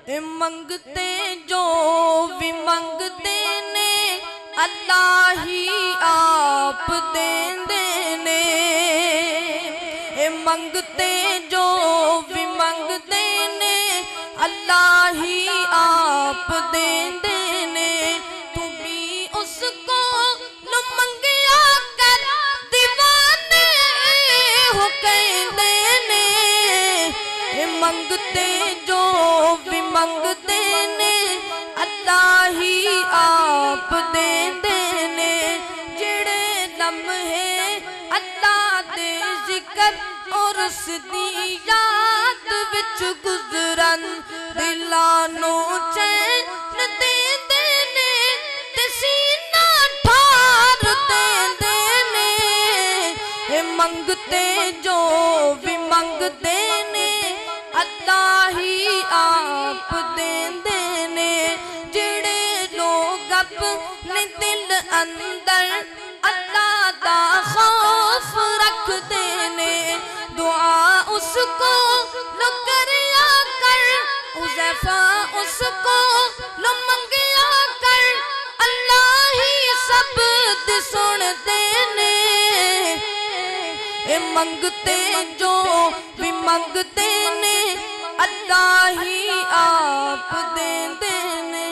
منگتے جو بھی منگتے نے اللہ ہی آپ دیندے نے منگتے جو بھی منگتے نے اللہ ہی آپ دیندے نے تو بھی اس کو نو منگیا کر دیوانے ہو کہندے نے منگتے جو بھی منگتے نے اللہ ہی آپ دیندے نے جڑے لمحے اللہ دے ذکر اور اس دی یاد وچ گزرن دلاں نوں چین دیندے نے تے سینہ ٹھار دیندے نے منگتے جو بھی منگتے نے اللہ ہی آپ دیندے نے جڑے لوگ اپنے دل اندر اللہ دا خوف رکھتے نے دعا اس کو لو کریا کر حذیفہ اس کو لو منگیا کر اللہ ہی سب دی سنتے نے منگتے جو بھی منگتے نے اللہ ہی آپ دیندے نے